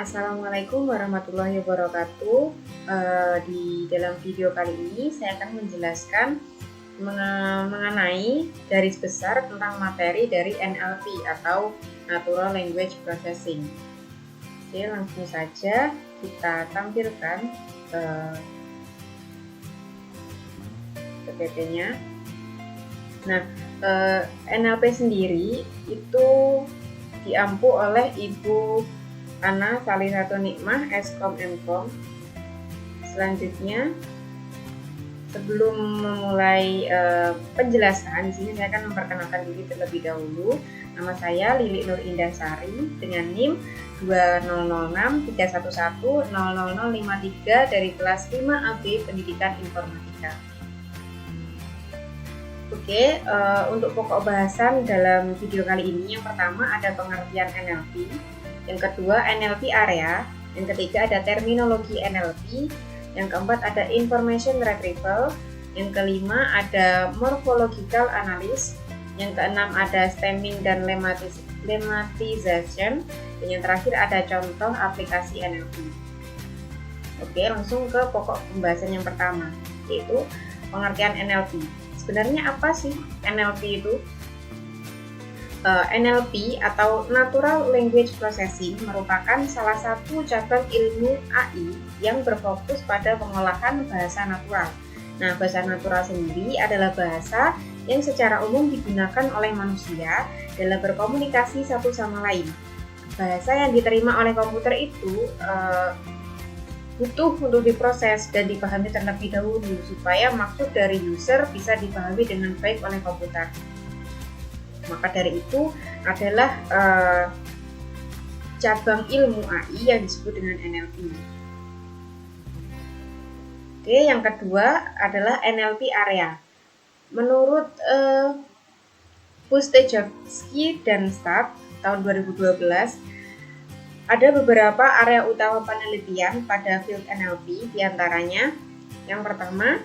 Assalamualaikum warahmatullahi wabarakatuh. Di dalam video kali ini saya akan menjelaskan mengenai garis besar tentang materi dari NLP atau Natural Language Processing. Oke, langsung saja kita tampilkan PPT-nya. Nah, NLP sendiri itu diampu oleh Ibu Ana Salisatu Nikmah, Eskom Mkom. Selanjutnya, sebelum memulai penjelasan, di sini saya akan memperkenalkan diri terlebih dahulu. Nama saya Lili Nur Indah Sari dengan NIM 200631100053 dari kelas 5AB Pendidikan Informatika. Oke, untuk pokok bahasan dalam video kali ini, yang pertama ada pengertian NLP, yang kedua NLP area, yang ketiga ada terminologi NLP, yang keempat ada information retrieval, yang kelima ada morphological analysis, yang keenam ada stemming dan lemmatization, dan yang terakhir ada contoh aplikasi NLP. Oke, langsung ke pokok pembahasan yang pertama, yaitu pengertian NLP. Sebenarnya apa sih NLP itu? NLP atau Natural Language Processing merupakan salah satu cabang ilmu AI yang berfokus pada pengolahan bahasa natural. Nah, bahasa natural sendiri adalah bahasa yang secara umum digunakan oleh manusia dalam berkomunikasi satu sama lain. Bahasa yang diterima oleh komputer itu butuh untuk diproses dan dipahami terlebih dahulu supaya maksud dari user bisa dipahami dengan baik oleh komputer. Maka dari itu adalah cabang ilmu AI yang disebut dengan NLP. Oke, yang kedua adalah NLP area. Menurut Pustejovsky dan Stapp tahun 2012, ada beberapa area utama penelitian pada field NLP, diantaranya yang pertama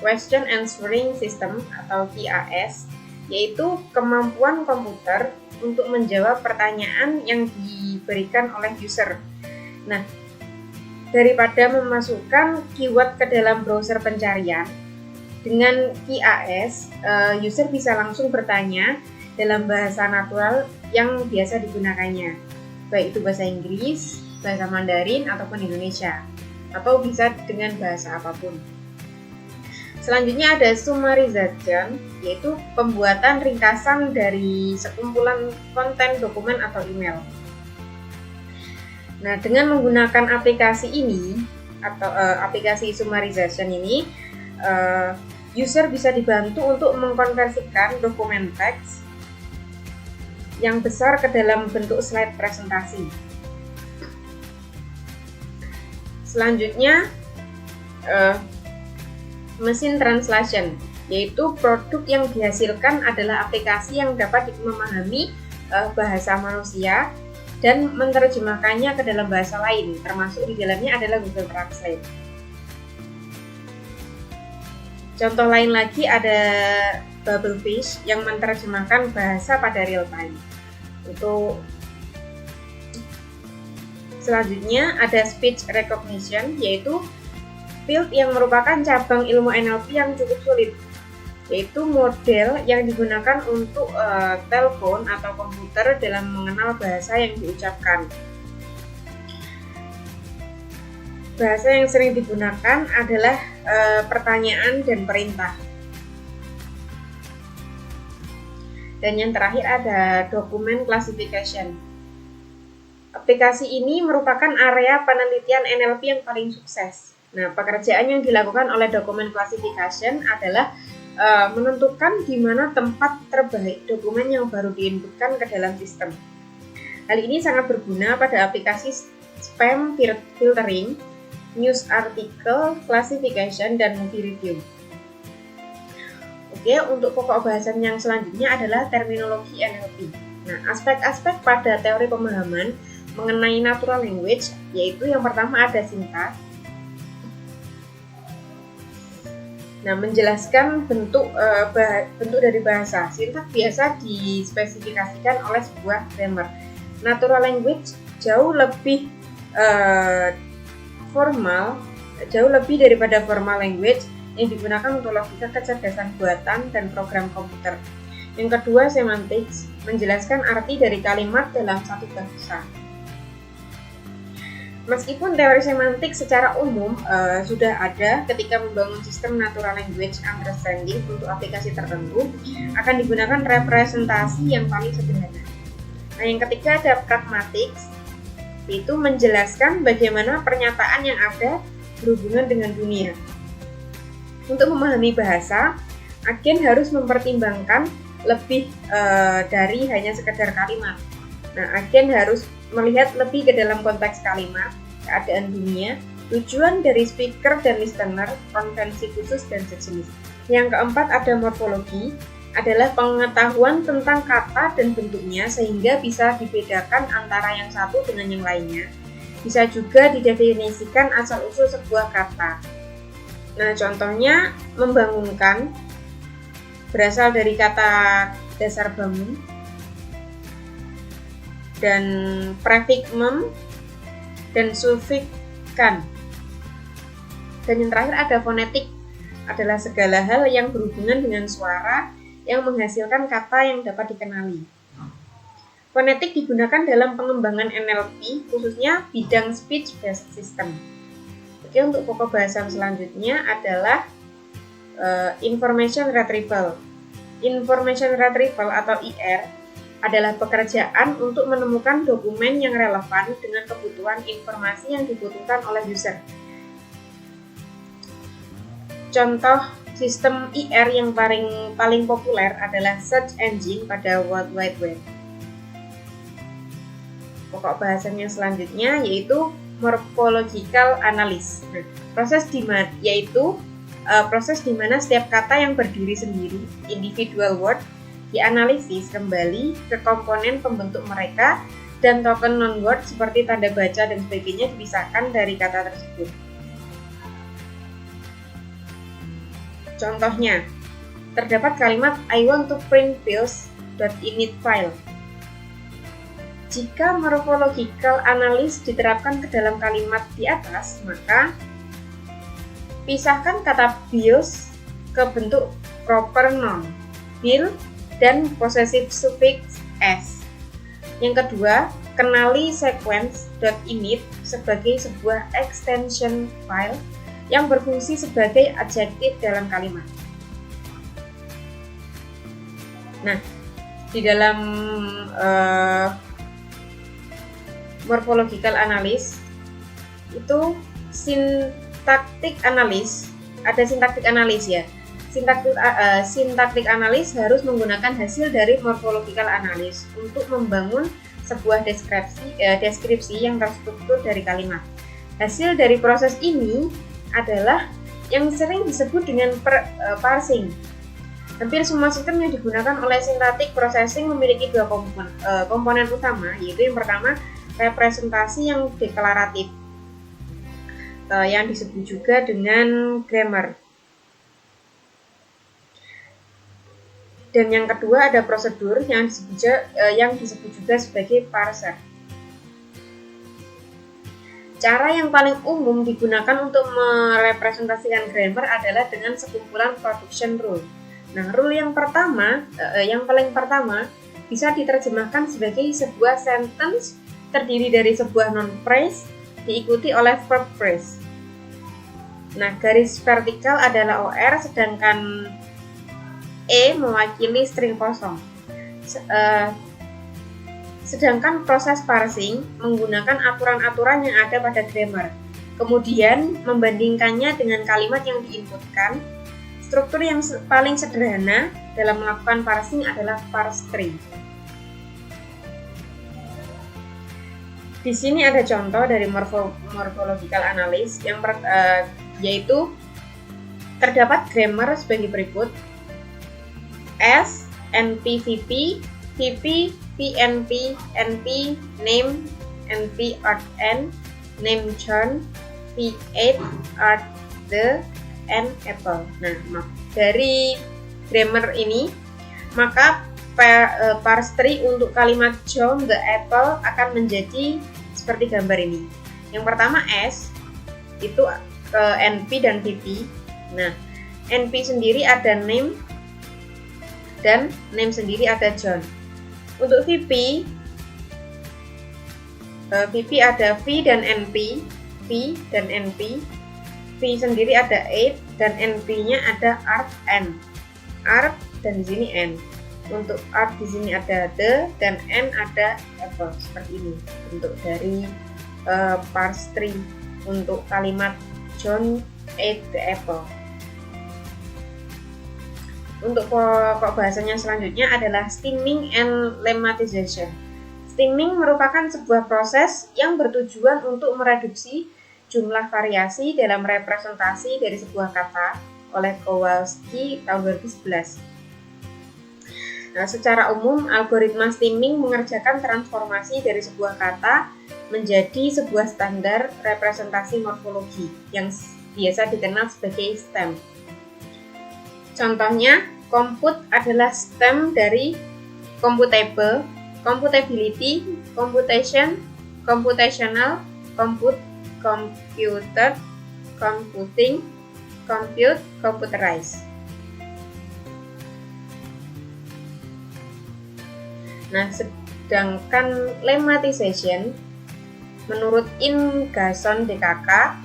Question Answering System atau QAS, yaitu kemampuan komputer untuk menjawab pertanyaan yang diberikan oleh user. Nah, daripada memasukkan keyword ke dalam browser pencarian, dengan QAS, user bisa langsung bertanya dalam bahasa natural yang biasa digunakannya, baik itu bahasa Inggris, bahasa Mandarin, ataupun Indonesia, atau bisa dengan bahasa apapun. Selanjutnya ada summarization, yaitu pembuatan ringkasan dari sekumpulan konten, dokumen, atau email. Nah, dengan menggunakan aplikasi ini, atau aplikasi summarization ini, user bisa dibantu untuk mengkonversikan dokumen teks yang besar ke dalam bentuk slide presentasi. Selanjutnya, Machine Translation, yaitu produk yang dihasilkan adalah aplikasi yang dapat memahami bahasa manusia dan menerjemahkannya ke dalam bahasa lain, termasuk di dalamnya adalah Google Translate. Contoh lain lagi ada Bubblefish yang menerjemahkan bahasa pada real time. Untuk selanjutnya ada Speech Recognition, yaitu field yang merupakan cabang ilmu NLP yang cukup sulit, yaitu model yang digunakan untuk telepon atau komputer dalam mengenal bahasa yang diucapkan. Bahasa yang sering digunakan adalah pertanyaan dan perintah. Dan yang terakhir ada Document Classification. Aplikasi ini merupakan area penelitian NLP yang paling sukses. Nah, pekerjaan yang dilakukan oleh Document Classification adalah menentukan di mana tempat terbaik dokumen yang baru diinputkan ke dalam sistem. Hal ini sangat berguna pada aplikasi spam filtering, news article classification, dan movie review. Oke, untuk pokok bahasan yang selanjutnya adalah terminologi NLP. Nah, aspek-aspek pada teori pemahaman mengenai natural language, yaitu yang pertama ada sintaks. Nah, menjelaskan bentuk dari bahasa. Sintaks biasa dispesifikasikan oleh sebuah grammar. Natural language jauh lebih formal, jauh lebih daripada formal language yang digunakan untuk logika, kecerdasan buatan, dan program komputer. Yang kedua, semantics, menjelaskan arti dari kalimat dalam satu bahasa. Meskipun teori semantik secara umum sudah ada ketika membangun sistem natural language understanding untuk aplikasi tertentu, akan digunakan representasi yang paling sederhana. Nah, yang ketiga ada pragmatics, yaitu menjelaskan bagaimana pernyataan yang ada berhubungan dengan dunia. Untuk memahami bahasa, agen harus mempertimbangkan lebih dari hanya sekedar kalimat. Nah, agen harus melihat lebih ke dalam konteks kalimat, keadaan dunia, tujuan dari speaker dan listener, konvensi khusus, dan sejenis. Yang keempat ada morfologi, adalah pengetahuan tentang kata dan bentuknya sehingga bisa dibedakan antara yang satu dengan yang lainnya. Bisa juga didefinisikan asal-usul sebuah kata. Nah, contohnya membangunkan berasal dari kata dasar bangun, dan prefiks mem dan sufiks kan. Dan yang terakhir ada fonetik, adalah segala hal yang berhubungan dengan suara yang menghasilkan kata yang dapat dikenali. Fonetik digunakan dalam pengembangan NLP, khususnya bidang speech-based system. Oke, untuk pokok bahasan selanjutnya adalah information retrieval. Information retrieval atau IR adalah pekerjaan untuk menemukan dokumen yang relevan dengan kebutuhan informasi yang dibutuhkan oleh user. Contoh sistem IR yang paling populer adalah search engine pada World Wide Web. Pokok bahasannya selanjutnya yaitu morphological analysis. Proses di mana setiap kata yang berdiri sendiri, individual word, dianalisis kembali ke komponen pembentuk mereka, dan token non-word seperti tanda baca dan sebagainya dipisahkan dari kata tersebut. Contohnya, terdapat kalimat I want to print pills.init file. Jika morphological analysis diterapkan ke dalam kalimat di atas, maka pisahkan kata bills ke bentuk proper noun, bill, dan possessive suffix s. Yang kedua, kenali sequence.init sebagai sebuah extension file yang berfungsi sebagai adjektif dalam kalimat. Nah, di dalam morphological analysis itu sintaktik analis, ada sintaktik analis ya. Sintaktik analis harus menggunakan hasil dari morphological analis untuk membangun sebuah deskripsi yang terstruktur dari kalimat. Hasil dari proses ini adalah yang sering disebut dengan parsing. Hampir semua sistem yang digunakan oleh syntactic processing memiliki dua komponen utama, yaitu yang pertama representasi yang deklaratif, yang disebut juga dengan grammar. Dan yang kedua ada prosedur yang disebut juga sebagai parser. Cara yang paling umum digunakan untuk merepresentasikan grammar adalah dengan sekumpulan production rule. Nah, rule yang paling pertama bisa diterjemahkan sebagai sebuah sentence terdiri dari sebuah noun phrase diikuti oleh verb phrase. Nah, garis vertikal adalah OR, sedangkan E mewakili string kosong. Sedangkan proses parsing menggunakan aturan-aturan yang ada pada grammar. Kemudian membandingkannya dengan kalimat yang diinputkan. Struktur yang paling sederhana dalam melakukan parsing adalah parse tree. Di sini ada contoh dari morphological analysis yaitu terdapat grammar sebagai berikut: S, NP, VP, VP, PNP, NP, name, NP, art, N, name, John, P8, art, the, and apple. Nah, dari grammar ini, maka parse tree untuk kalimat John, the apple akan menjadi seperti gambar ini. Yang pertama S itu NP dan VP. Nah, NP sendiri ada name dan name sendiri ada John. Untuk VP ada V dan NP, V dan NP. V sendiri ada 8 dan NP-nya ada art N. Art dan di sini N. Untuk art di sini ada the dan N ada apple seperti ini. Untuk dari parse tree untuk kalimat John ate the apple. Untuk pokok bahasanya selanjutnya adalah stemming and lemmatization. Stemming merupakan sebuah proses yang bertujuan untuk mereduksi jumlah variasi dalam representasi dari sebuah kata oleh Kowalski tahun 2011. Nah, secara umum, algoritma stemming mengerjakan transformasi dari sebuah kata menjadi sebuah standar representasi morfologi yang biasa dikenal sebagai stem. Contohnya, compute adalah stem dari computable, computability, computation, computational, compute, computed, computing, compute, computerized. Nah, sedangkan lemmatization menurut Ingersoll DKK,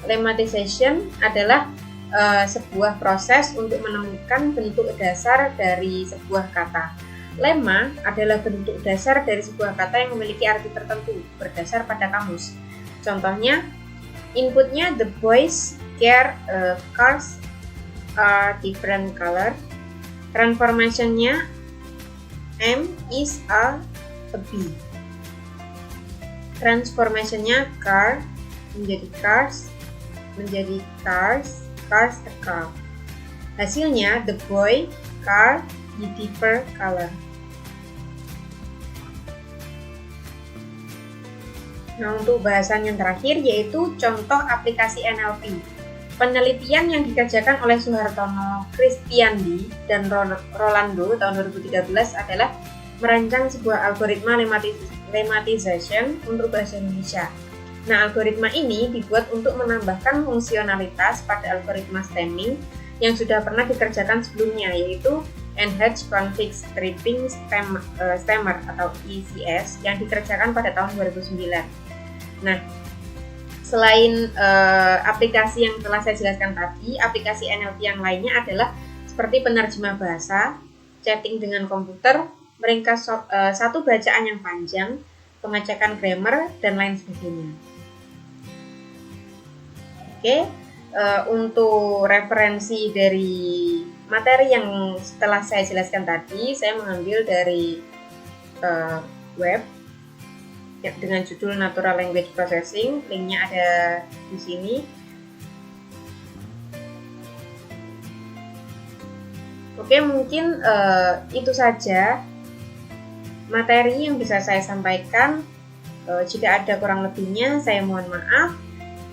lemmatization adalah sebuah proses untuk menemukan bentuk dasar dari sebuah kata. Lemma adalah bentuk dasar dari sebuah kata yang memiliki arti tertentu berdasar pada kamus. Contohnya, inputnya the boys cars are different color. Transformationnya M is a bee. Transformationnya car menjadi cars, menjadi cars a car. Hasilnya the boy car di different color. Nah, untuk bahasan yang terakhir yaitu contoh aplikasi NLP. Penelitian yang dikerjakan oleh Suhartono Kristiandi dan Rolando tahun 2013 adalah merancang sebuah algoritma lemmatization untuk bahasa Indonesia. Nah, algoritma ini dibuat untuk menambahkan fungsionalitas pada algoritma stemming yang sudah pernah dikerjakan sebelumnya, yaitu Enhanced Config Stripping Stemmer atau ECS yang dikerjakan pada tahun 2009. Nah, selain aplikasi yang telah saya jelaskan tadi, aplikasi NLP yang lainnya adalah seperti penerjemah bahasa, chatting dengan komputer, meringkas satu bacaan yang panjang, pengecekan grammar, dan lain sebagainya. Oke, untuk referensi dari materi yang setelah saya jelaskan tadi, saya mengambil dari web dengan judul Natural Language Processing. Linknya ada di sini. Oke, mungkin itu saja materi yang bisa saya sampaikan. Jika ada kurang lebihnya, saya mohon maaf.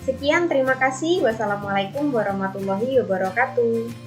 Sekian, terima kasih. Wassalamualaikum warahmatullahi wabarakatuh.